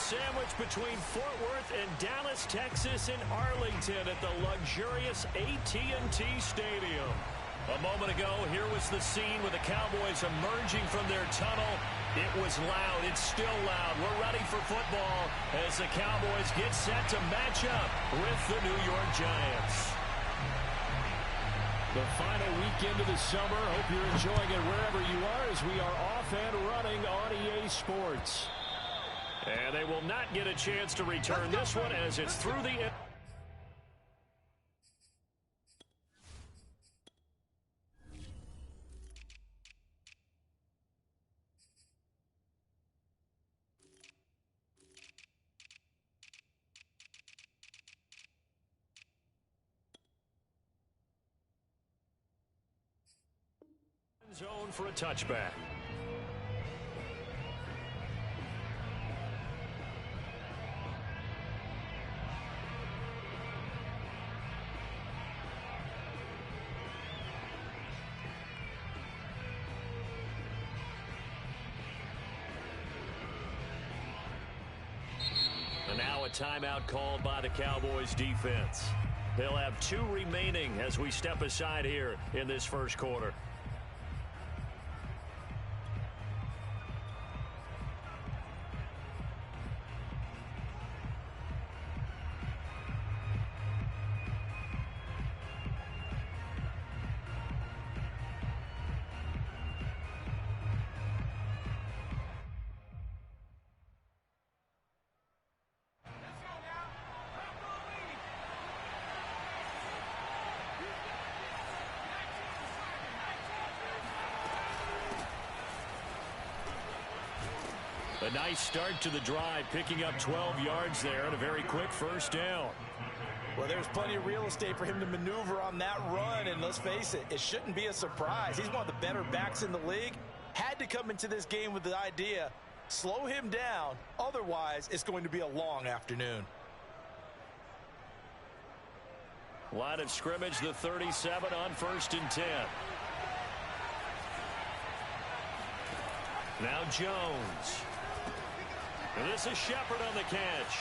sandwich between Fort Worth and Dallas, Texas in Arlington at the luxurious AT&T Stadium. A moment ago, here was the scene with the Cowboys emerging from their tunnel. It was loud. It's still loud. We're ready for football as the Cowboys get set to match up with the New York Giants. The final weekend of the summer. Hope you're enjoying it wherever you are as we are off and running on EA Sports. And they will not get a chance to return this one as it's through the end. Zone for a touchback. And now a timeout called by the Cowboys defense. They'll have 2 remaining as we step aside here in this first quarter. A nice start to the drive, picking up 12 yards there and a very quick first down. Well, there's plenty of real estate for him to maneuver on that run, and let's face it, it shouldn't be a surprise. He's one of the better backs in the league. Had to come into this game with the idea, slow him down, otherwise it's going to be a long afternoon. Line of scrimmage, the 37 on 1st and 10. Now Jones. And this is Shepard on the catch.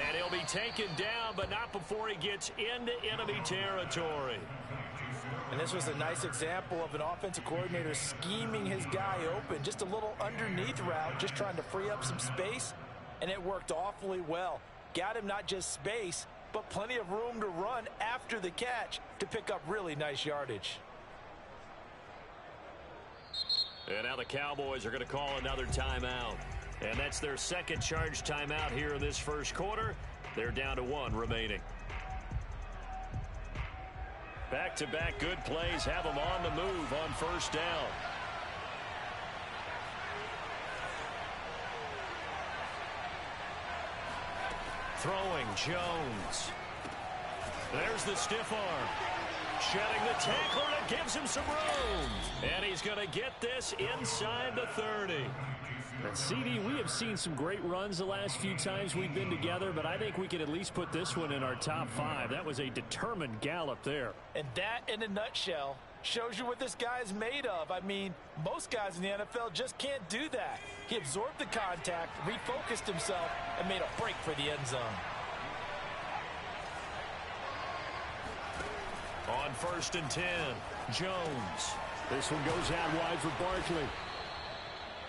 And he'll be taken down, but not before he gets into enemy territory. And this was a nice example of an offensive coordinator scheming his guy open. Just a little underneath route, just trying to free up some space. And it worked awfully well. Got him not just space, but plenty of room to run after the catch to pick up really nice yardage. And now the Cowboys are going to call another timeout. And that's their second charge timeout here in this first quarter. They're down to 1 remaining. Back-to-back good plays have them on the move on first down. Throwing Jones. There's the stiff arm. Shedding the tackler that gives him some room. And he's going to get this inside the 30. And CD, we have seen some great runs the last few times we've been together, but I think we could at least put this one in our top 5. That was a determined gallop there. And that, in a nutshell, shows you what this guy is made of. I mean, most guys in the NFL just can't do that. He absorbed the contact, refocused himself, and made a break for the end zone. On 1st and 10, Jones. This one goes out wide for Barkley.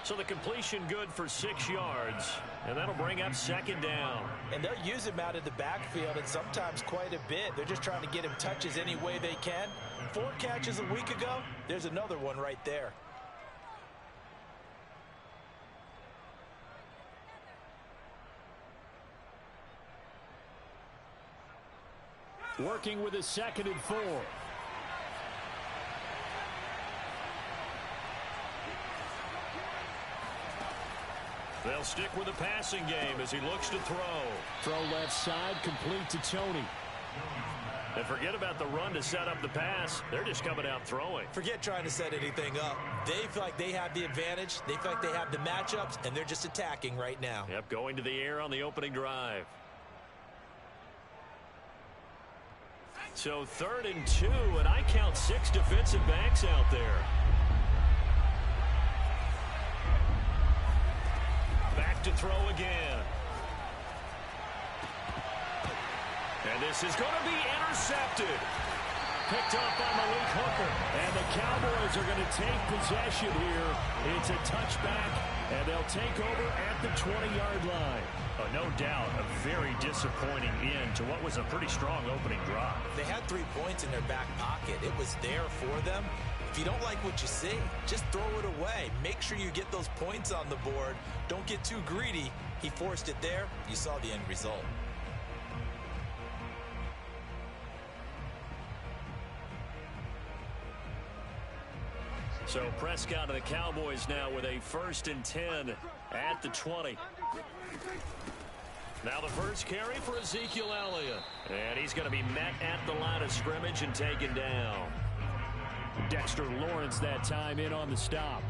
So the completion good for 6 yards, and that'll bring up 2nd down. And they'll use him out of the backfield, and sometimes quite a bit. They're just trying to get him touches any way they can. 4 catches a week ago, there's another one right there. Working with a 2nd and 4. They'll stick with the passing game as he looks to throw. Throw left side, complete to Tony. And forget about the run to set up the pass. They're just coming out throwing. Forget trying to set anything up. They feel like they have the advantage. They feel like they have the matchups, and they're just attacking right now. Yep, going to the air on the opening drive. So 3rd and 2, and I count 6 defensive backs out there. Back to throw again. And this is going to be intercepted. Picked up by Malik Hooker. And the Cowboys are going to take possession here. It's a touchback, and they'll take over at the 20-yard line. Oh, no doubt, a very disappointing end to what was a pretty strong opening drive. They had 3 points in their back pocket. It was there for them. If you don't like what you see, just throw it away. Make sure you get those points on the board. Don't get too greedy. He forced it there. You saw the end result. So Prescott and the Cowboys now with a 1st and 10 at the 20. Now the first carry for Ezekiel Elliott. And he's going to be met at the line of scrimmage and taken down. Dexter Lawrence that time in on the stop.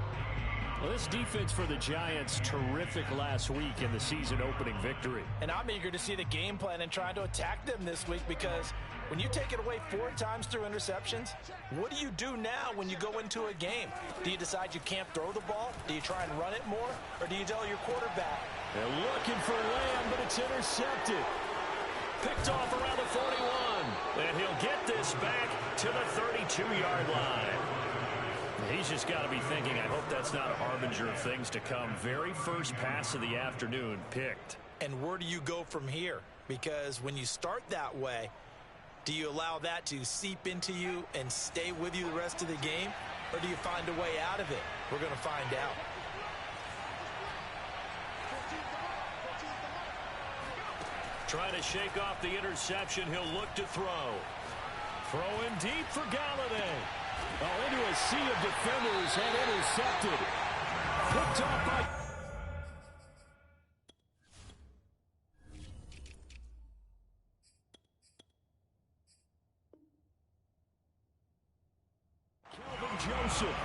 Well, this defense for the Giants, terrific last week in the season opening victory. And I'm eager to see the game plan and trying to attack them this week, because when you take it away 4 times through interceptions, what do you do now when you go into a game? Do you decide you can't throw the ball? Do you try and run it more? Or do you tell your quarterback? They're looking for Lamb, but it's intercepted. Picked off around the 41. And he'll get this back to the 32-yard line. He's just got to be thinking, I hope that's not a harbinger of things to come. Very first pass of the afternoon picked. And where do you go from here? Because when you start that way, do you allow that to seep into you and stay with you the rest of the game? Or do you find a way out of it? We're going to find out. Trying to shake off the interception. He'll look to throw. Throwing deep for Galladay. Oh, into a sea of defenders and intercepted. Picked off by... Calvin Joseph.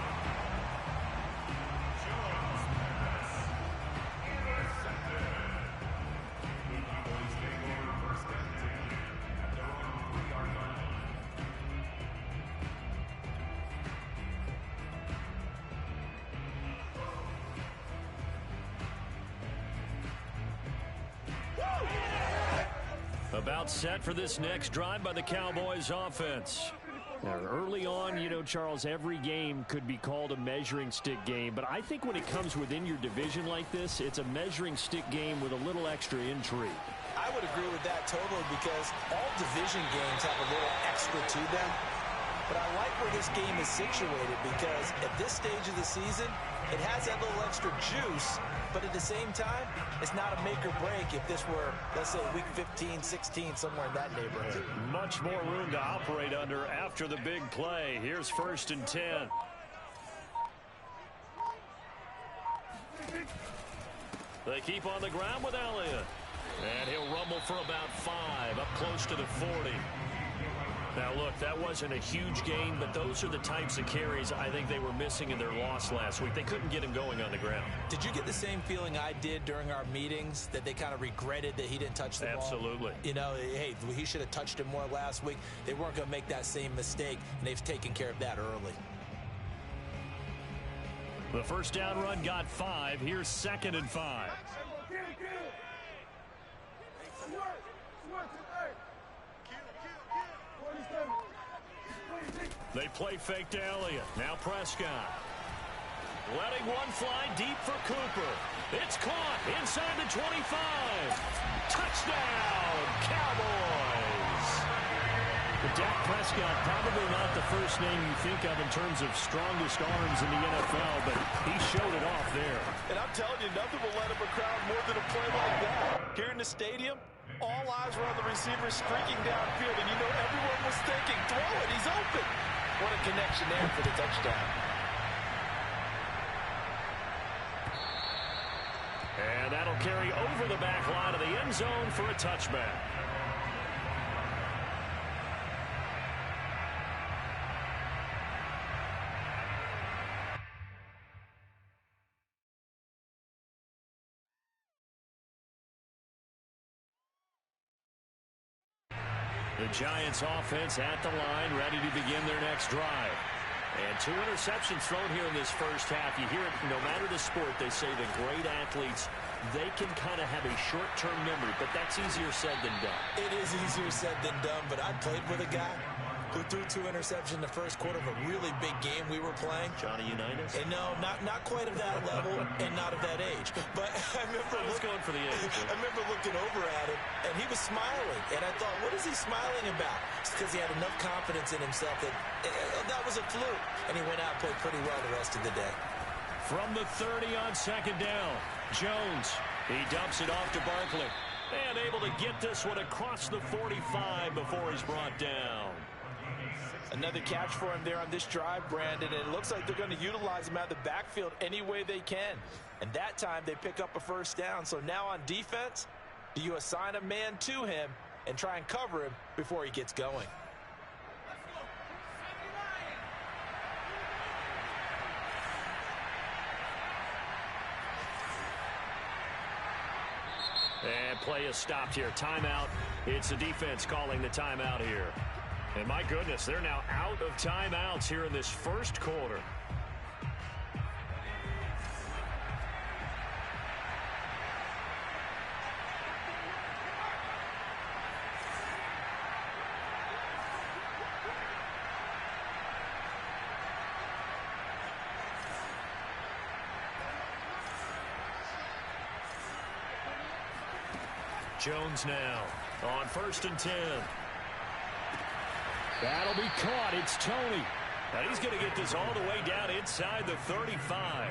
About set for this next drive by the Cowboys offense. Now, early on, you know, Charles, every game could be called a measuring stick game, but I think when it comes within your division like this, it's a measuring stick game with a little extra intrigue. I would agree with that totally, because all division games have a little extra to them. But I like where this game is situated, because at this stage of the season, it has that little extra juice, but at the same time, it's not a make or break if this were, let's say, week 15, 16, somewhere in that neighborhood. Much more room to operate under after the big play. Here's 1st and 10. They keep on the ground with Elliott. And he'll rumble for about 5, up close to the 40. Now, look, that wasn't a huge gain, but those are the types of carries I think they were missing in their loss last week. They couldn't get him going on the ground. Did you get the same feeling I did during our meetings, that they kind of regretted that he didn't touch the ball? Absolutely. You know, hey, he should have touched it more last week. They weren't going to make that same mistake, and they've taken care of that early. The first down run got 5. Here's 2nd and 5. They play fake to Elliott. Now Prescott. Letting one fly deep for Cooper. It's caught inside the 25. Touchdown, Cowboys. Dak Prescott, probably not the first name you think of in terms of strongest arms in the NFL, but he showed it off there. And I'm telling you, nothing will let up a crowd more than a play like that. Here in the stadium, all eyes were on the receiver streaking downfield, and you know everyone was thinking, throw it, he's open. What a connection there for the touchdown. And that'll carry over the back line of the end zone for a touchback. The Giants offense at the line, ready to begin their next drive. And 2 interceptions thrown here in this first half. You hear it no matter the sport, they say the great athletes they can kind of have a short-term memory, but that's easier said than done. It is easier said than done, but I played with a guy who threw 2 interceptions in the first quarter of a really big game we were playing. Johnny Unitas? And no, not quite of that level and not of that age. But I was going for the age. I remember looking over at him, and he was smiling. And I thought, what is he smiling about? It's because he had enough confidence in himself that that was a fluke. And he went out and played pretty well the rest of the day. From the 30 on second down, Jones. He dumps it off to Barkley. And able to get this one across the 45 before he's brought down. Another catch for him there on this drive, Brandon, and it looks like they're going to utilize him out of the backfield any way they can. And that time they pick up a first down. So now on defense, do you assign a man to him and try and cover him before he gets going? And play is stopped here. Timeout. It's the defense calling the timeout here. And my goodness, they're now out of timeouts here in this first quarter. Jones now on 1st and 10. That'll be caught. It's Tony. And he's going to get this all the way down inside the 35.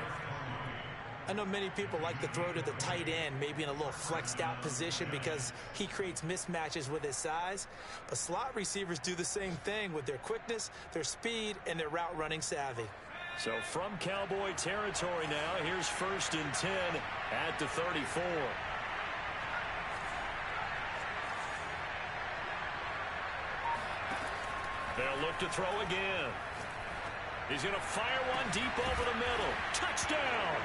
I know many people like to throw to the tight end, maybe in a little flexed out position because he creates mismatches with his size. But slot receivers do the same thing with their quickness, their speed, and their route running savvy. So from Cowboy territory now, here's 1st and 10 at the 34. They'll look to throw again. He's going to fire one deep over the middle. Touchdown!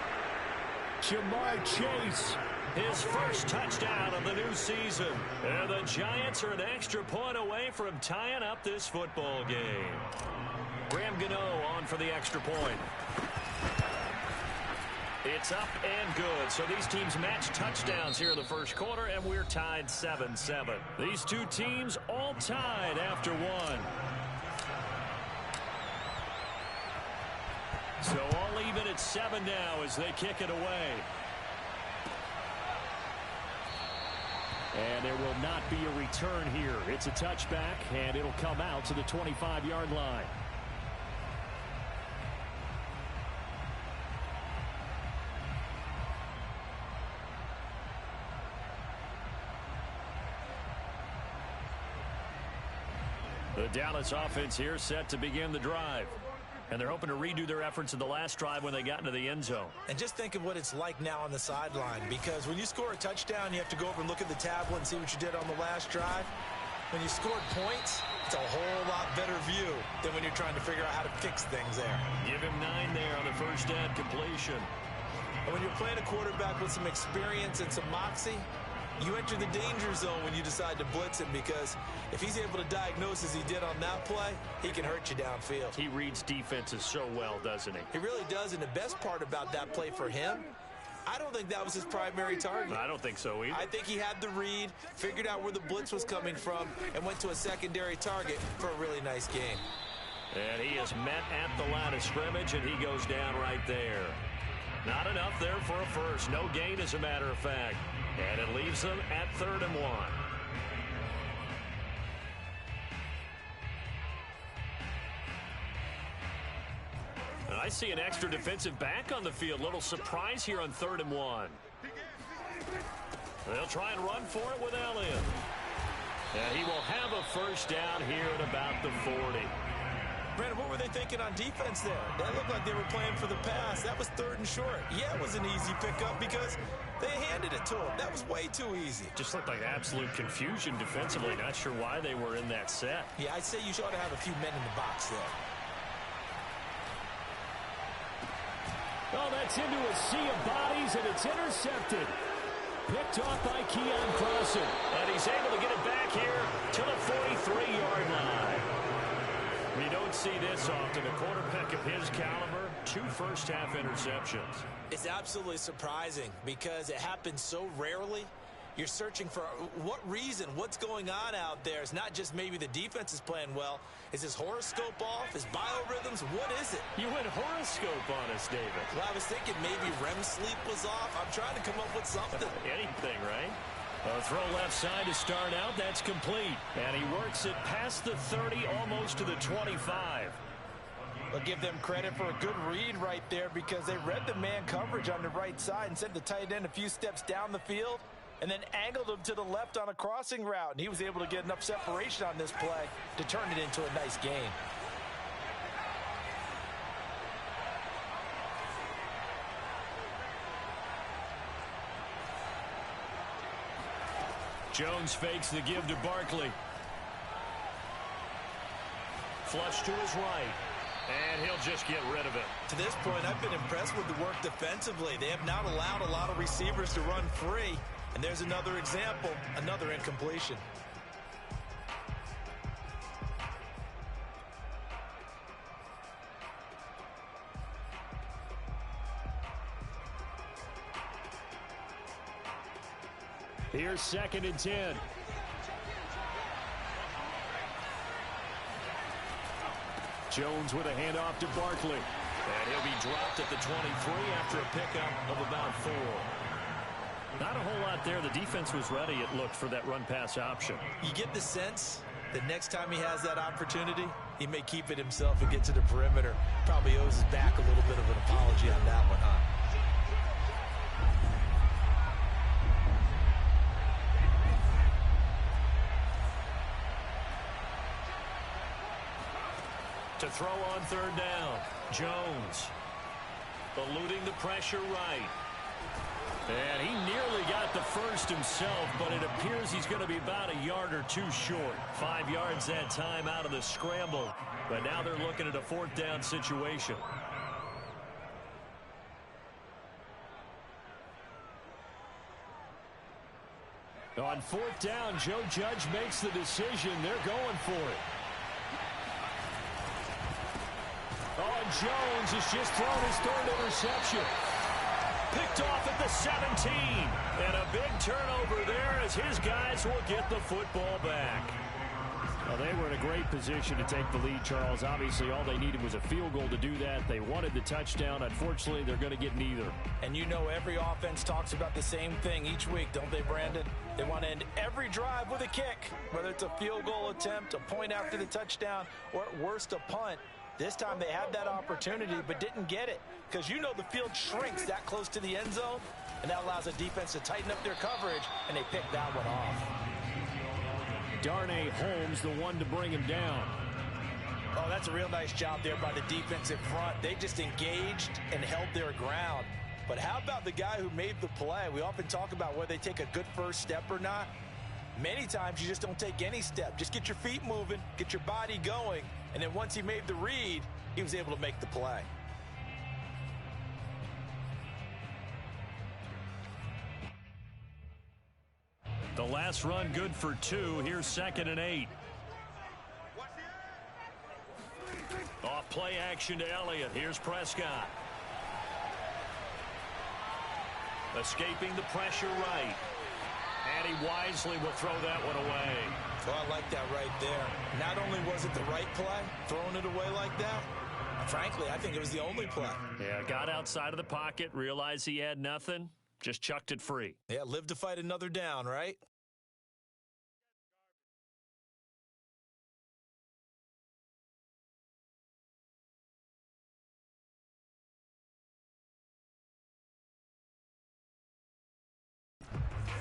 Jamar Chase, his first touchdown of the new season. And the Giants are an extra point away from tying up this football game. Graham Gano on for the extra point. It's up and good. So these teams match touchdowns here in the first quarter, and we're tied 7-7. These two teams all tied after one. So all even at 7 now as they kick it away. And there will not be a return here. It's a touchback, and it'll come out to the 25-yard line. The Dallas offense here set to begin the drive. And they're hoping to redo their efforts in the last drive when they got into the end zone. And just think of what it's like now on the sideline, because when you score a touchdown, you have to go over and look at the tablet and see what you did on the last drive. When you scored points, it's a whole lot better view than when you're trying to figure out how to fix things there. Give him 9 there on the first down completion. And when you're playing a quarterback with some experience and some moxie, you enter the danger zone when you decide to blitz him, because if he's able to diagnose as he did on that play, he can hurt you downfield. He reads defenses so well, doesn't he? He really does, and the best part about that play for him, I don't think that was his primary target. I don't think so either. I think he had the read, figured out where the blitz was coming from, and went to a secondary target for a really nice game. And he is met at the line of scrimmage, and he goes down right there. Not enough there for a first. No gain, as a matter of fact. And it leaves them at 3rd and 1. And I see an extra defensive back on the field. Little surprise here on 3rd and 1. They'll try and run for it with Elliott. And he will have a first down here at about the 40. Brandon, what were they thinking on defense there? That looked like they were playing for the pass. That was 3rd and short. Yeah, it was an easy pickup because they handed it to him. That was way too easy. Just looked like absolute confusion defensively. Not sure why they were in that set. Yeah, I'd say you should have a few men in the box there. Oh, that's into a sea of bodies, and it's intercepted. Picked off by Keon Crossen. And he's able to get it back here to the 43-yard line. We don't see this often. A quarterback of his caliber 2 first-half interceptions. It's absolutely surprising because it happens so rarely. You're searching for what reason, what's going on out there. It's not just maybe the defense is playing well. Is his horoscope off? His biorhythms? What is it? You went horoscope on us, David. Well, I was thinking maybe REM sleep was off. I'm trying to come up with something. Anything, right? A throw left side to start out. That's complete. And he works it past the 30, almost to the 25. I'll give them credit for a good read right there because they read the man coverage on the right side and sent the tight end a few steps down the field and then angled him to the left on a crossing route. And he was able to get enough separation on this play to turn it into a nice gain. Jones fakes the give to Barkley. Flush to his right. And he'll just get rid of it. To this point, I've been impressed with the work defensively. They have not allowed a lot of receivers to run free. And there's another example, another incompletion. Here's 2nd and 10. Jones with a handoff to Barkley. And he'll be dropped at the 23 after a pickup of about 4. Not a whole lot there. The defense was ready, it looked, for that run-pass option. You get the sense that next time he has that opportunity, he may keep it himself and get to the perimeter. Probably owes his back a little bit of an apology on that one, huh? To throw on 3rd down. Jones eluding the pressure right. And he nearly got the first himself, but it appears he's going to be about a yard or 2 short. 5 yards that time out of the scramble. But now they're looking at a 4th down situation. On 4th down, Joe Judge makes the decision. They're going for it. Oh, Jones has just thrown his 3rd interception. Picked off at the 17. And a big turnover there as his guys will get the football back. Well, they were in a great position to take the lead, Charles. Obviously, all they needed was a field goal to do that. They wanted the touchdown. Unfortunately, they're going to get neither. And you know every offense talks about the same thing each week, don't they, Brandon? They want to end every drive with a kick, whether it's a field goal attempt, a point after the touchdown, or at worst, a punt. This time they had that opportunity but didn't get it because you know the field shrinks that close to the end zone, and that allows the defense to tighten up their coverage, and they pick that one off. Darnay Holmes, the one to bring him down. Oh, that's a real nice job there by the defense in front. They just engaged and held their ground. But how about the guy who made the play? We often talk about whether they take a good first step or not. Many times you just don't take any step. Just get your feet moving, get your body going, and then once he made the read, he was able to make the play. The last run good for 2. Here's 2nd and 8. Off play action to Elliott. Here's Prescott. Escaping the pressure right. And he wisely will throw that one away. Oh, I like that right there. Not only was it the right play, throwing it away like that, frankly, I think it was the only play. Yeah, got outside of the pocket, realized he had nothing, just chucked it free. Yeah, live to fight another down, right?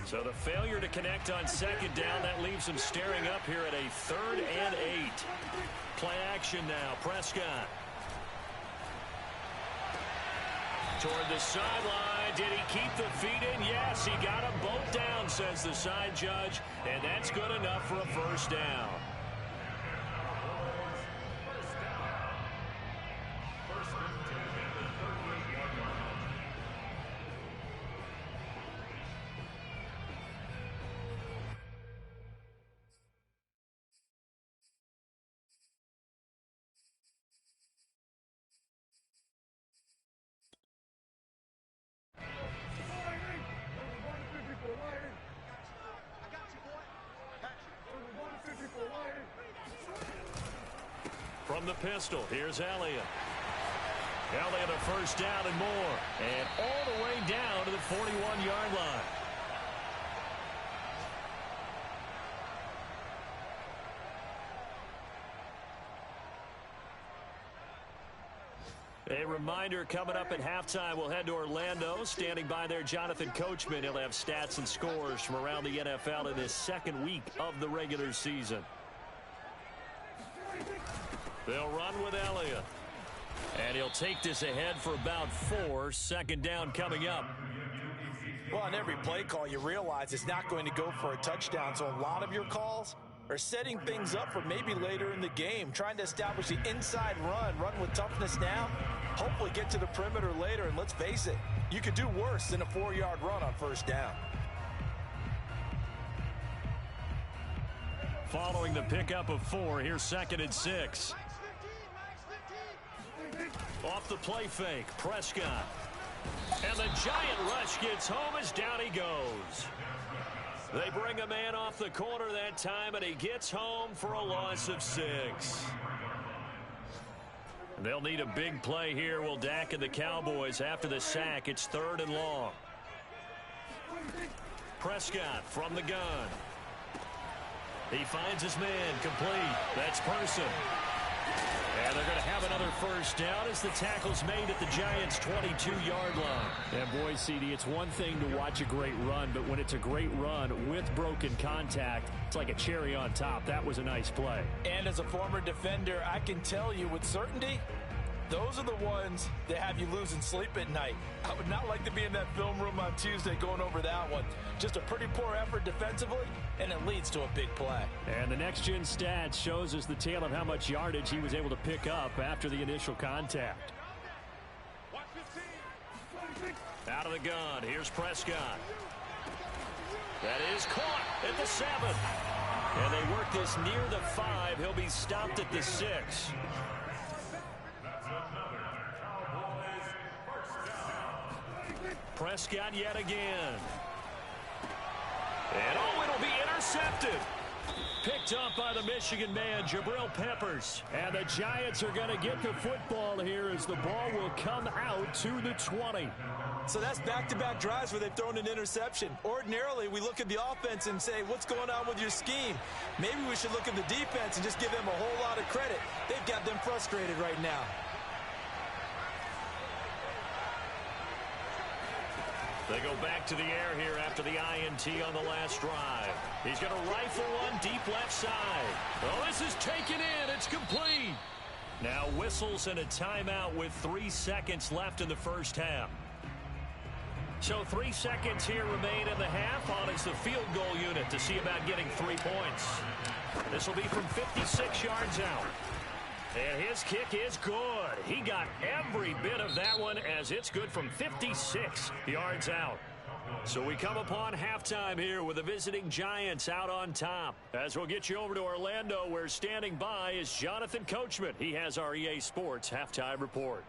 So the failure to connect on 2nd down, that leaves him staring up here at a 3rd and 8. Play action now, Prescott. Toward the sideline, did he keep the feet in? Yes, he got them both down, says the side judge, and that's good enough for a 1st down. from the pistol. Here's Elliott. Elliott a first down and more. And all the way down to the 41-yard line. A reminder, coming up at halftime, we'll head to Orlando. Standing by there, Jonathan Coachman. He'll have stats and scores from around the NFL in this second week of the regular season. They'll run with Elliott. And he'll take this ahead for about 4. Second down coming up. Well, on every play call, you realize it's not going to go for a touchdown. So a lot of your calls are setting things up for maybe later in the game, trying to establish the inside run with toughness now, hopefully get to the perimeter later. And let's face it, you could do worse than a 4-yard run on first down. Following the pickup of 4, here's 2nd and 6. Off the play fake, Prescott. And the giant rush gets home as down he goes. They bring a man off the corner that time, and he gets home for a loss of 6. They'll need a big play here, will Dak and the Cowboys. After the sack, it's 3rd and long. Prescott from the gun. He finds his man, complete. That's Person. And they're going to have another first down as the tackle's made at the Giants' 22-yard line. And boy, CD, it's one thing to watch a great run, but when it's a great run with broken contact, it's like a cherry on top. That was a nice play. And as a former defender, I can tell you with certainty, those are the ones that have you losing sleep at night. I would not like to be in that film room on Tuesday going over that one. Just a pretty poor effort defensively, and it leads to a big play. And the next-gen stats shows us the tale of how much yardage he was able to pick up after the initial contact. Out of the gun, here's Prescott. That is caught at the 7. And they work this near the 5. He'll be stopped at the 6. Prescott yet again. And it'll be intercepted. Picked up by the Michigan man, Jabril Peppers. And the Giants are going to get the football here as the ball will come out to the 20. So that's back-to-back drives where they've thrown an interception. Ordinarily, we look at the offense and say, what's going on with your scheme? Maybe we should look at the defense and just give them a whole lot of credit. They've got them frustrated right now. They go back to the air here after the INT on the last drive. He's going to rifle one deep left side. Oh, this is taken in. It's complete. Now whistles and a timeout with 3 seconds left in the first half. So 3 seconds here remain in the half. On is the field goal unit to see about getting 3 points. This will be from 56 yards out. And his kick is good. He got every bit of that one as it's good from 56 yards out. So we come upon halftime here with the visiting Giants out on top. As we'll get you over to Orlando, where standing by is Jonathan Coachman. He has our EA Sports halftime report.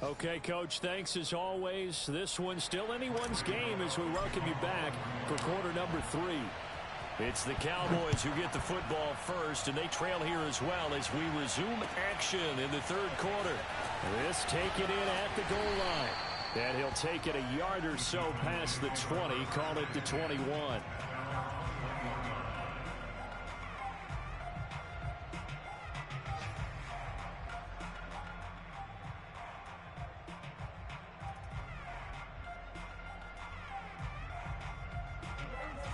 Okay, Coach, thanks as always. This one's still anyone's game as we welcome you back for quarter number 3. It's the Cowboys who get the football first, and they trail here as well as we resume action in the third quarter. This taken in at the goal line. And he'll take it a yard or so past the 20, call it the 21.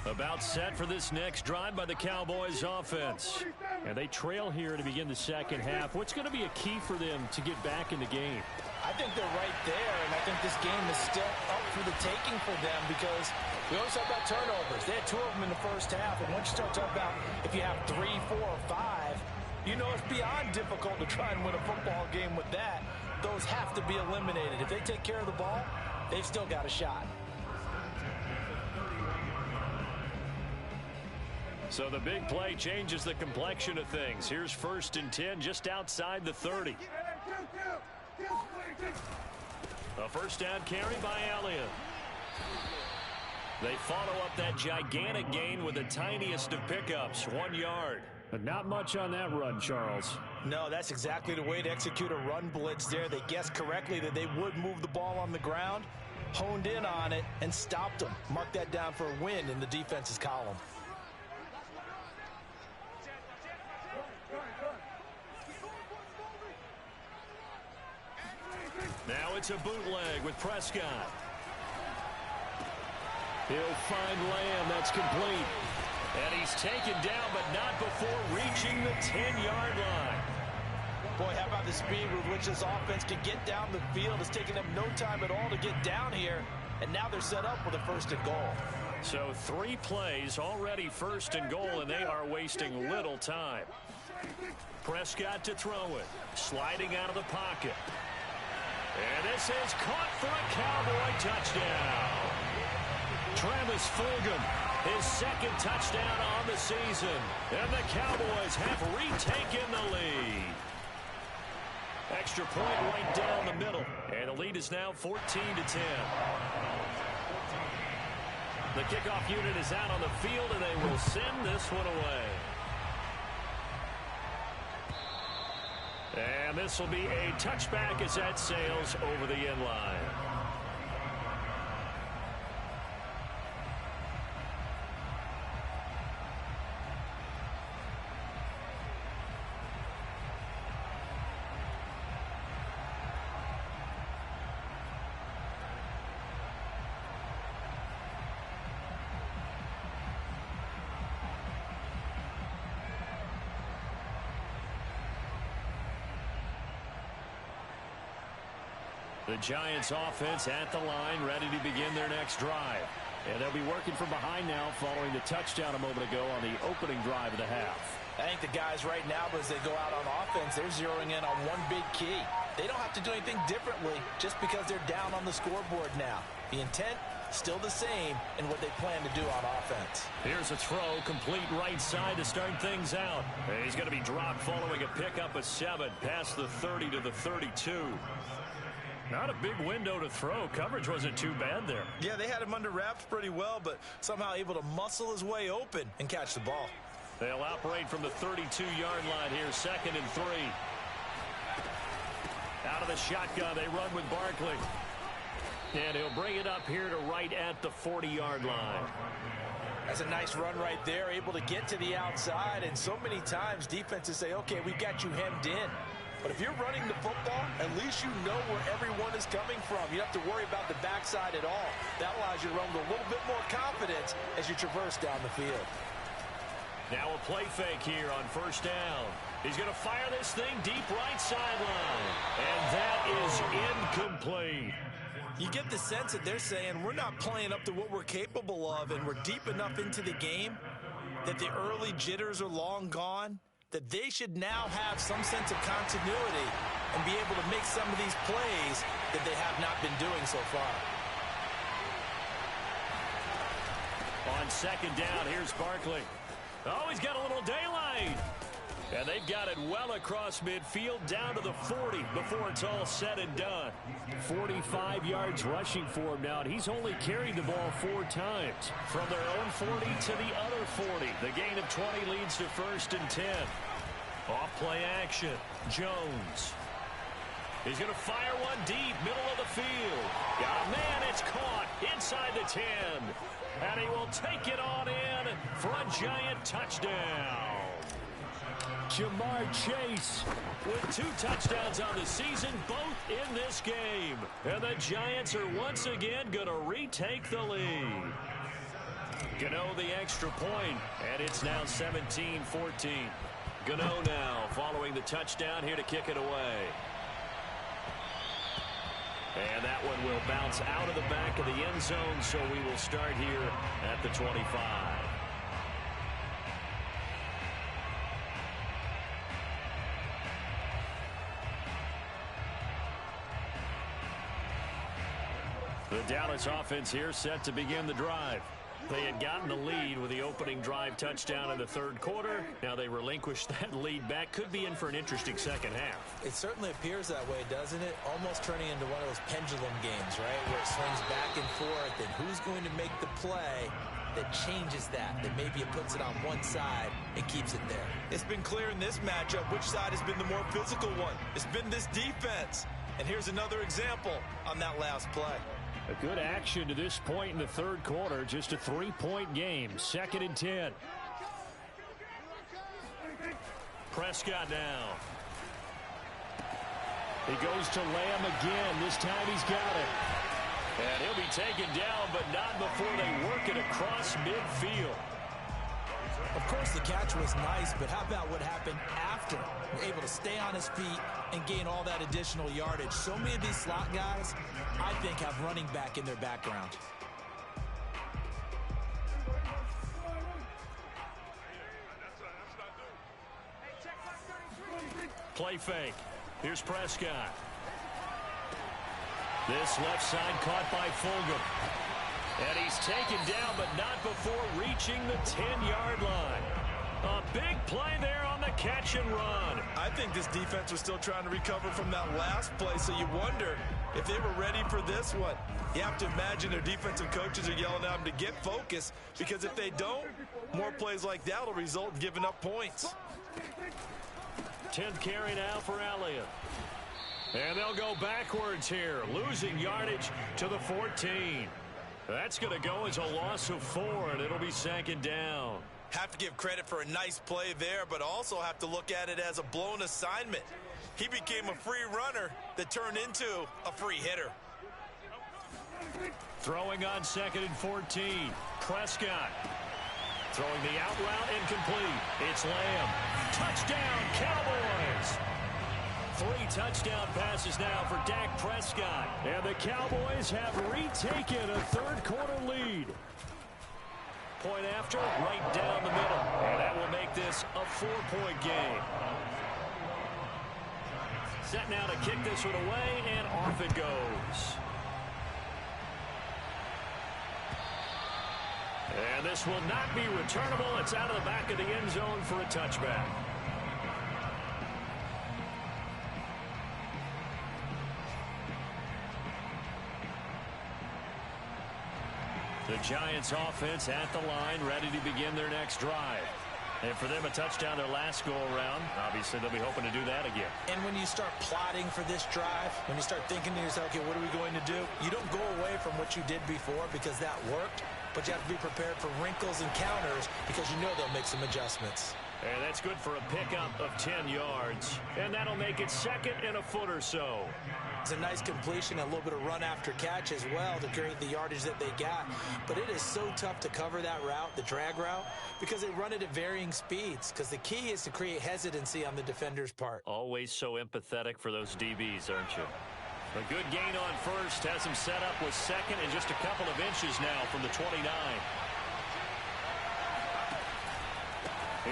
About set for this next drive by the Cowboys offense. And they trail here to begin the second half. What's going to be a key for them to get back in the game? I think they're right there, and I think this game is still up for the taking for them because we always talk about turnovers. They had 2 of them in the first half, and once you start talking about if you have 3, 4, or 5, you know it's beyond difficult to try and win a football game with that. Those have to be eliminated. If they take care of the ball, they've still got a shot. So the big play changes the complexion of things. Here's 1st and 10 just outside the 30. A first down carry by Elliott. They follow up that gigantic gain with the tiniest of pickups, 1 yard. But not much on that run, Charles. No, that's exactly the way to execute a run blitz there. They guessed correctly that they would move the ball on the ground, honed in on it, and stopped them. Mark that down for a win in the defense's column. Now it's a bootleg with Prescott. He'll find Lamb. That's complete. And he's taken down, but not before reaching the 10-yard line. Boy, how about the speed with which this offense can get down the field? It's taken them no time at all to get down here, and now they're set up with a 1st and goal. So 3 plays, already 1st and goal, and they are wasting little time. Prescott to throw it, sliding out of the pocket. And this is caught for a Cowboy touchdown. Travis Fulgham, his 2nd touchdown on the season. And the Cowboys have retaken the lead. Extra point right down the middle. And the lead is now 14-10. The kickoff unit is out on the field, and they will send this one away. And this will be a touchback as that sails over the end line. The Giants offense at the line, ready to begin their next drive. And they'll be working from behind now following the touchdown a moment ago on the opening drive of the half. I think the guys right now, as they go out on offense, they're zeroing in on one big key. They don't have to do anything differently just because they're down on the scoreboard now. The intent, still the same in what they plan to do on offense. Here's a throw, complete right side to start things out. He's going to be dropped following a pickup of 7 past the 30 to the 32. Not a big window to throw. Coverage wasn't too bad there. Yeah, they had him under wraps pretty well, but somehow able to muscle his way open and catch the ball. They'll operate from the 32-yard line here, 2nd and 3. Out of the shotgun, they run with Barkley. And he'll bring it up here to right at the 40-yard line. That's a nice run right there, able to get to the outside. And so many times defenses say, okay, we've got you hemmed in. But if you're running the football, at least you know where everyone is coming from. You don't have to worry about the backside at all. That allows you to run with a little bit more confidence as you traverse down the field. Now a play fake here on 1st down. He's going to fire this thing deep right sideline. And that is incomplete. You get the sense that they're saying we're not playing up to what we're capable of, and we're deep enough into the game that the early jitters are long gone, that they should now have some sense of continuity and be able to make some of these plays that they have not been doing so far. On 2nd down, here's Barkley. Oh, he's got a little daylight. And they've got it well across midfield down to the 40 before it's all said and done. 45 yards rushing for him now, and he's only carried the ball 4 times. From their own 40 to the other 40. The gain of 20 leads to 1st and 10. Off play action. Jones. He's going to fire one deep, middle of the field. Got a man, it's caught inside the 10. And he will take it on in for a Giant touchdown. Jamar Chase with 2 touchdowns on the season, both in this game. And the Giants are once again going to retake the lead. Gano the extra point, and it's now 17-14. Gano now following the touchdown here to kick it away. And that one will bounce out of the back of the end zone, so we will start here at the 25. The Dallas offense here set to begin the drive. They had gotten the lead with the opening drive touchdown in the third quarter. Now they relinquished that lead back. Could be in for an interesting second half. It certainly appears that way, doesn't it? Almost turning into one of those pendulum games, right? Where it swings back and forth, and who's going to make the play that changes that maybe it puts it on one side and keeps it there. It's been clear in this matchup which side has been the more physical one. It's been this defense. And here's another example on that last play. A good action to this point in the third quarter. Just a 3-point game. 2nd and 10. Prescott now. He goes to Lamb again. This time he's got it. And he'll be taken down, but not before they work it across midfield. Of course, the catch was nice, but how about what happened after? We're able to stay on his feet and gain all that additional yardage. So many of these slot guys, I think, have running back in their background. Play fake. Here's Prescott. This left side caught by Fulgham. And he's taken down, but not before reaching the 10-yard line. A big play there on the catch and run. I think this defense was still trying to recover from that last play, so you wonder if they were ready for this one. You have to imagine their defensive coaches are yelling at them to get focused, because if they don't, more plays like that will result in giving up points. 10th carry now for Elliott. And they'll go backwards here, losing yardage to the 14. That's going to go as a loss of 4, and it'll be 2nd down. Have to give credit for a nice play there, but also have to look at it as a blown assignment. He became a free runner that turned into a free hitter. Throwing on 2nd and 14. Prescott. Throwing the out route incomplete. It's Lamb. Touchdown, Cowboys! 3 touchdown passes now for Dak Prescott. And the Cowboys have retaken a third-quarter lead. Point after, right down the middle. And that will make this a 4-point game. Set now to kick this one away, and off it goes. And this will not be returnable. It's out of the back of the end zone for a touchback. The Giants offense at the line, ready to begin their next drive. And for them, a touchdown their last go-around. Obviously, they'll be hoping to do that again. And when you start plotting for this drive, when you start thinking to yourself, okay, what are we going to do? You don't go away from what you did before because that worked, but you have to be prepared for wrinkles and counters because you know they'll make some adjustments. And that's good for a pickup of 10 yards. And that'll make it 2nd and a foot or so. It's a nice completion, a little bit of run after catch as well to create the yardage that they got. But it is so tough to cover that route, the drag route, because they run it at varying speeds. Because the key is to create hesitancy on the defender's part. Always so empathetic for those DBs, aren't you? A good gain on first has him set up with 2nd and just a couple of inches now from the 29.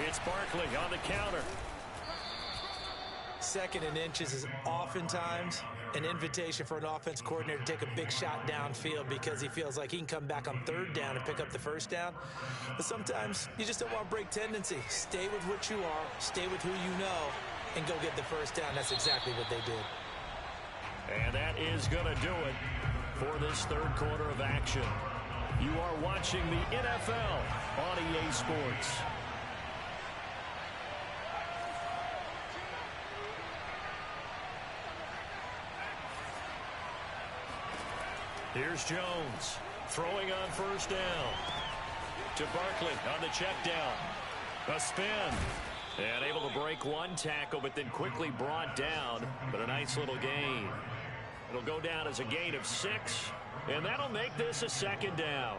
It's Barkley on the counter. 2nd and inches is oftentimes an invitation for an offense coordinator to take a big shot downfield because he feels like he can come back on 3rd down and pick up the 1st down. But sometimes you just don't want to break tendency. Stay with what you are, stay with who you know, and go get the 1st down. That's exactly what they did. And that is going to do it for this third quarter of action. You are watching the NFL on EA Sports. Here's Jones throwing on 1st down to Barkley on the check down. A spin. And able to break one tackle, but then quickly brought down. But a nice little gain. It'll go down as a gain of 6, and that'll make this a 2nd down.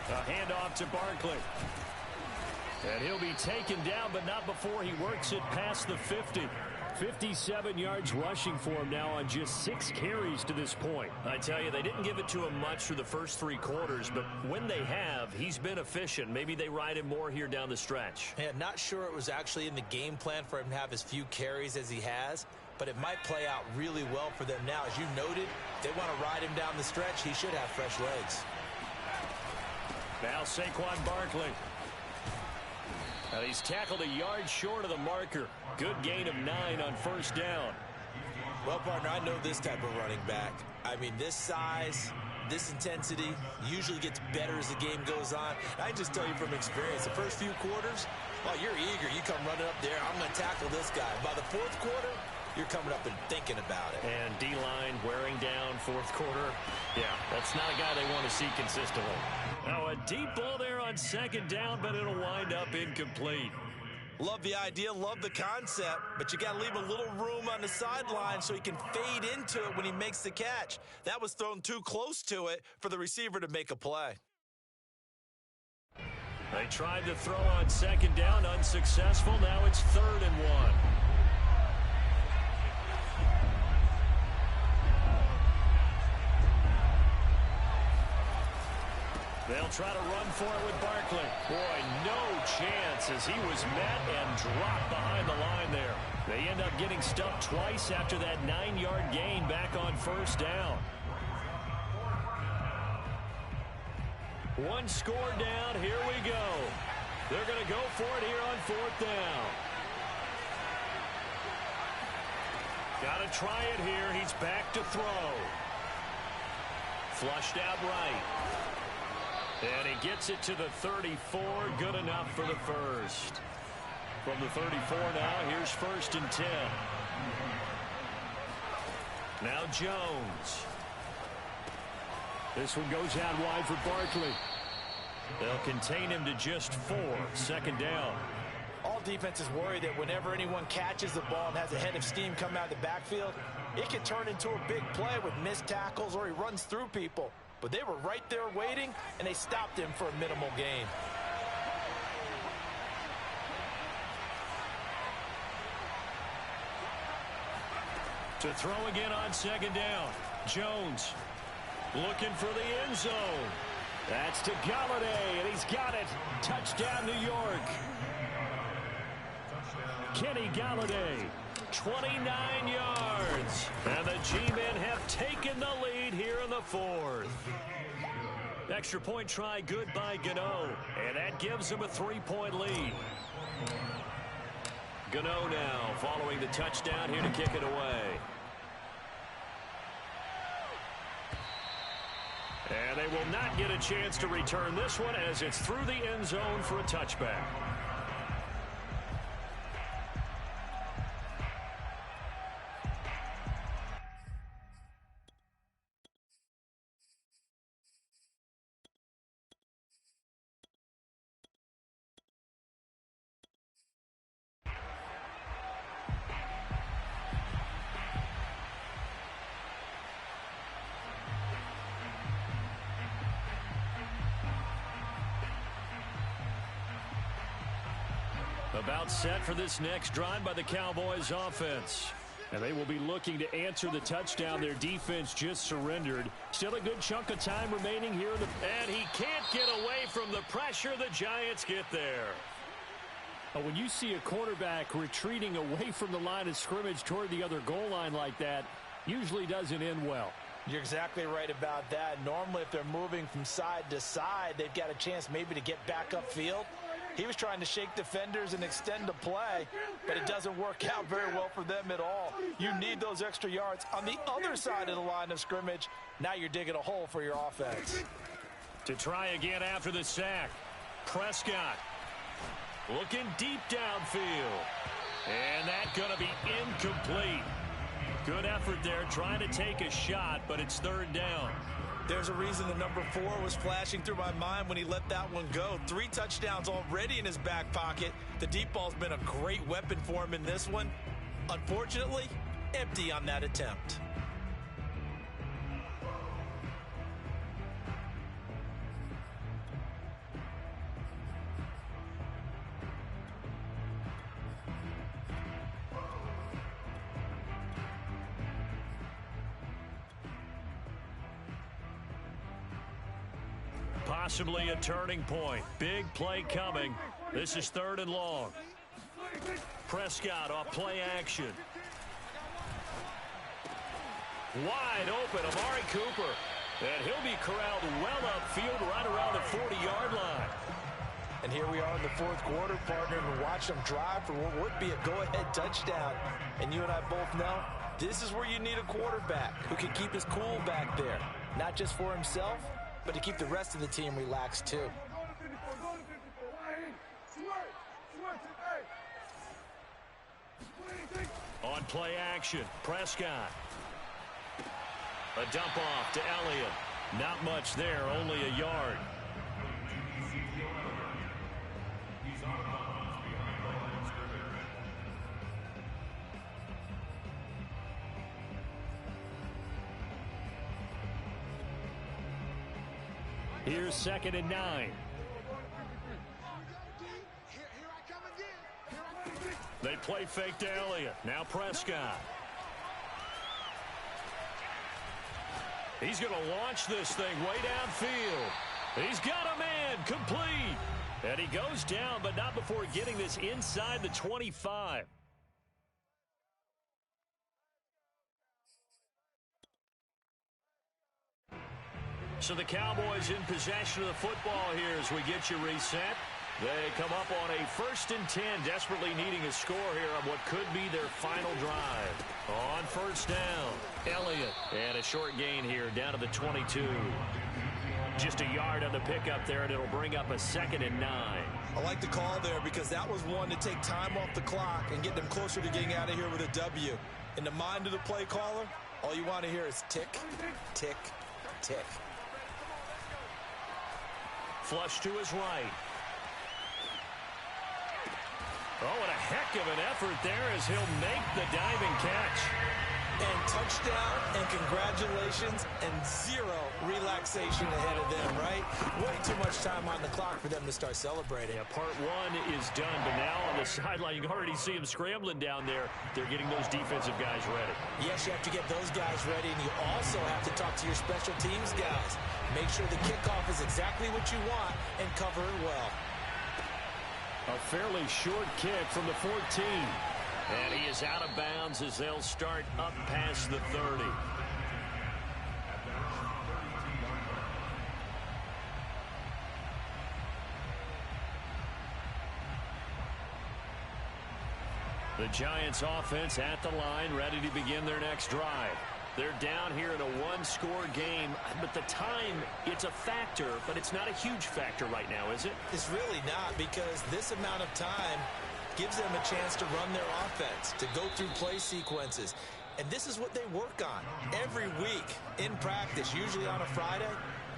A handoff to Barkley. And he'll be taken down, but not before he works it past the 50. 57 yards rushing for him now on just 6 carries to this point. I tell you, they didn't give it to him much through the first 3 quarters, but when they have, he's been efficient. Maybe they ride him more here down the stretch. Yeah, not sure it was actually in the game plan for him to have as few carries as he has, but it might play out really well for them now. As you noted, if they want to ride him down the stretch, he should have fresh legs. Now Saquon Barkley. Now he's tackled a yard short of the marker. Good gain of 9 on first down. Well, partner, I know this type of running back. I mean, this size, this intensity usually gets better as the game goes on. I can just tell you from experience, the first few quarters, oh, you're eager. You come running up there, I'm going to tackle this guy. By the 4th quarter, you're coming up and thinking about it. And D-line wearing down 4th quarter. Yeah, that's not a guy they want to see consistently. Now a deep ball there on 2nd down, but it'll wind up incomplete. Love the idea, love the concept, but you got to leave a little room on the sideline so he can fade into it when he makes the catch. That was thrown too close to it for the receiver to make a play. They tried to throw on 2nd down, unsuccessful. Now it's 3rd and 1. They'll try to run for it with Barkley. Boy, no chance as he was met and dropped behind the line there. They end up getting stuffed twice after that 9-yard gain back on first down. 1 score down. Here we go. They're going to go for it here on 4th down. Got to try it here. He's back to throw. Flushed out right. And he gets it to the 34. Good enough for the first. From the 34 now, here's 1st and 10. Now Jones. This one goes out wide for Barkley. They'll contain him to just 4. 2nd down. All defenses worry that whenever anyone catches the ball and has a head of steam come out of the backfield, it can turn into a big play with missed tackles or he runs through people. But they were right there waiting, and they stopped him for a minimal gain. To throw again on 2nd down. Jones looking for the end zone. That's to Galladay, and he's got it. Touchdown, New York. Kenny Galladay, 29 yards. And the G-men have taken the lead here in the 4th. Extra point try good by Gano. And that gives them a 3-point lead. Gano now following the touchdown here to kick it away. And they will not get a chance to return this one as it's through the end zone for a touchback. About set for this next drive by the Cowboys offense. And they will be looking to answer the touchdown their defense just surrendered. Still a good chunk of time remaining here. And he can't get away from the pressure. The Giants get there. When you see a quarterback retreating away from the line of scrimmage toward the other goal line like that, usually doesn't end well. You're exactly right about that. Normally, if they're moving from side to side, they've got a chance maybe to get back upfield. He was trying to shake defenders and extend the play, but it doesn't work out very well for them at all. You need those extra yards on the other side of the line of scrimmage. Now you're digging a hole for your offense. To try again after the sack. Prescott looking deep downfield. And that's going to be incomplete. Good effort there trying to take a shot, but it's 3rd down. There's a reason the number 4 was flashing through my mind when he let that one go. 3 touchdowns already in his back pocket. The deep ball's been a great weapon for him in this one. Unfortunately, empty on that attempt. Possibly a turning point. Big play coming. This is 3rd and long. Prescott off play action. Wide open, Amari Cooper. And he'll be corralled well upfield right around the 40-yard line. And here we are in the 4th quarter, partner, and watch them drive for what would be a go-ahead touchdown. And you and I both know this is where you need a quarterback who can keep his cool back there. Not just for himself, but to keep the rest of the team relaxed too. On play action, Prescott. A dump off to Elliott. Not much there, only a yard. Here's 2nd and 9. They play fake to Elliott. Now Prescott. He's going to launch this thing way downfield. He's got a man complete. And he goes down, but not before getting this inside the 25. So the Cowboys in possession of the football here as we get you reset. They come up on a 1st and 10, desperately needing a score here on what could be their final drive. On 1st down, Elliott. And a short gain here down to the 22. Just a yard on the pickup there, and it'll bring up a 2nd and 9. I like the call there because that was one to take time off the clock and get them closer to getting out of here with a W. In the mind of the play caller, all you want to hear is tick, tick, tick. Flush to his right. Oh, and a heck of an effort there as he'll make the diving catch. And touchdown, and congratulations, and 0 relaxation ahead of them, right? Way too much time on the clock for them to start celebrating. Yeah, part 1 is done, but now on the sideline, you can already see him scrambling down there. They're getting those defensive guys ready. Yes, you have to get those guys ready, and you also have to talk to your special teams guys. Make sure the kickoff is exactly what you want and cover it well. A fairly short kick from the 14. And he is out of bounds as they'll start up past the 30. The Giants offense at the line, ready to begin their next drive. They're down here in a one-score game, but the time, it's a factor, but it's not a huge factor right now, is it? It's really not, because this amount of time gives them a chance to run their offense, to go through play sequences. And this is what they work on every week in practice, usually on a Friday.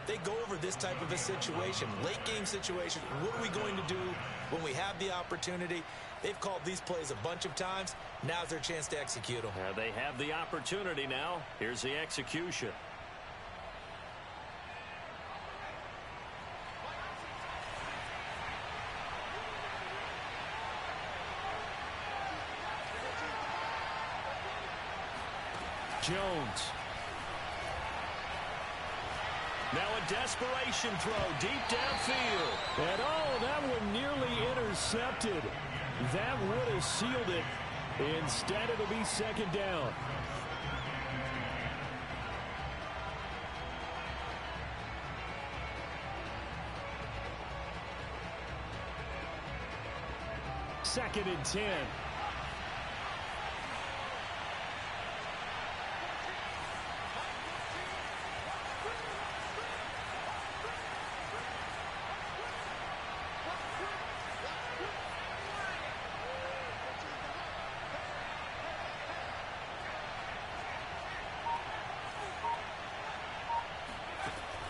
They go over this type of a situation, late game situation. What are we going to do when we have the opportunity? They've called these plays a bunch of times. Now's their chance to execute them. They have the opportunity now. Here's the execution. Jones. Now a desperation throw deep downfield. And oh, that one nearly intercepted. That would have sealed it. Instead, it'll be 2nd down. Second and 10.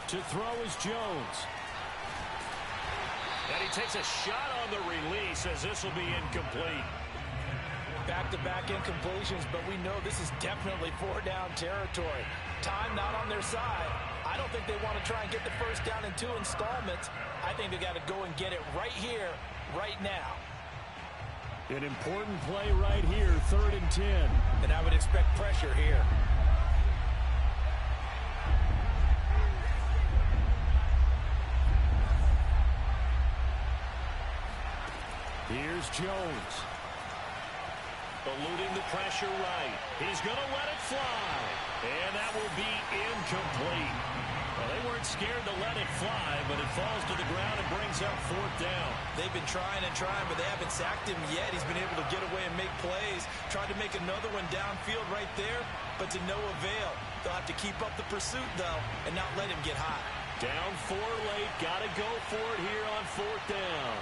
To throw is Jones. And he takes a shot on the release as this will be incomplete. Back-to-back incompletions, but we know this is definitely 4-down territory. Time not on their side. I don't think they want to try and get the first down in 2 installments. I think they got to go and get it right here, right now. An important play right here, 3rd and 10. And I would expect pressure here. Here's Jones. Eluding the pressure right. He's going to let it fly. And that will be incomplete. Well, they weren't scared to let it fly, but it falls to the ground and brings up fourth down. They've been trying and trying, but they haven't sacked him yet. He's been able to get away and make plays. Tried to make another one downfield right there, but to no avail. They'll have to keep up the pursuit, though, and not let him get hot. Down 4 late. Got to go for it here on fourth down.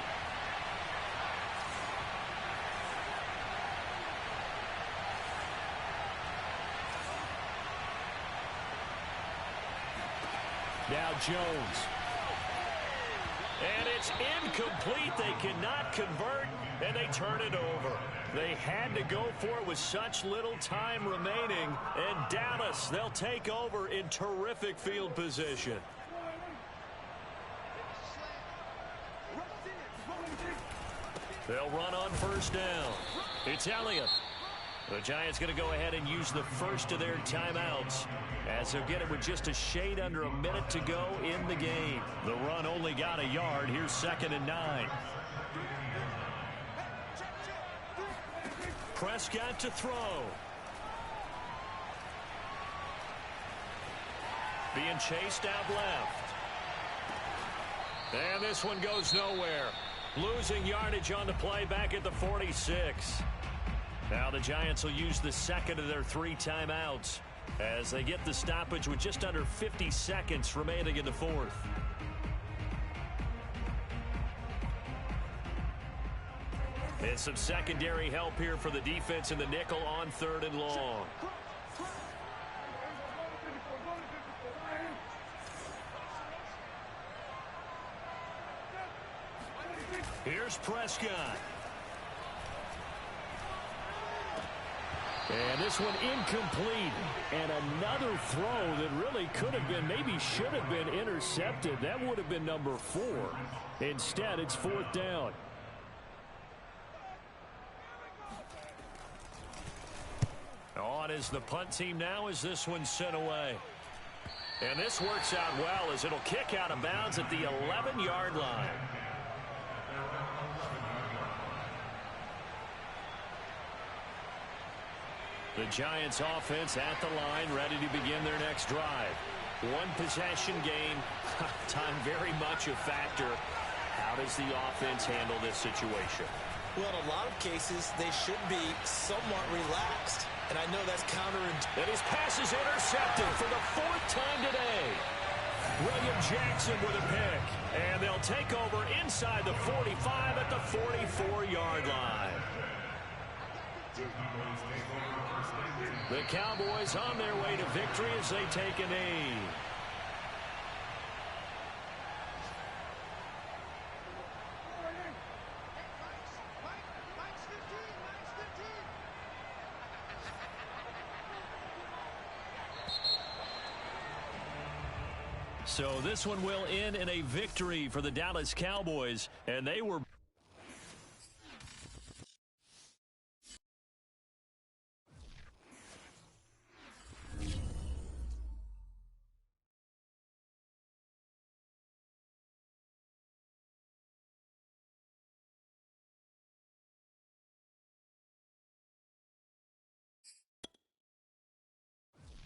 Now Jones. And it's incomplete. They cannot convert, and they turn it over. They had to go for it with such little time remaining. And Dallas, they'll take over in terrific field position. They'll run on first down. It's Elliott. The Giants going to go ahead and use the first of their timeouts as they'll get it with just a shade under a minute to go in the game. The run only got a yard. Here's 2nd and 9. Prescott to throw. Being chased out left. And this one goes nowhere. Losing yardage on the play back at the 46. Now the Giants will use the second of their 3 timeouts as they get the stoppage with just under 50 seconds remaining in the fourth. And some secondary help here for the defense in the nickel on 3rd and long. Here's Prescott. And this one incomplete. And another throw that really could have been, maybe should have been intercepted. That would have been number 4. Instead, it's 4th down. On is the punt team now as this one's sent away. And this works out well as it'll kick out of bounds at the 11-yard line. The Giants offense at the line, ready to begin their next drive. 1 possession game. Time very much a factor. How does the offense handle this situation? Well, in a lot of cases, they should be somewhat relaxed. And I know that's counterintuitive. And his pass is intercepted for the 4th time today. William Jackson with a pick. And they'll take over inside the 45 at the 44-yard line. The Cowboys on their way to victory as they take a knee. So this one will end in a victory for the Dallas Cowboys, and they were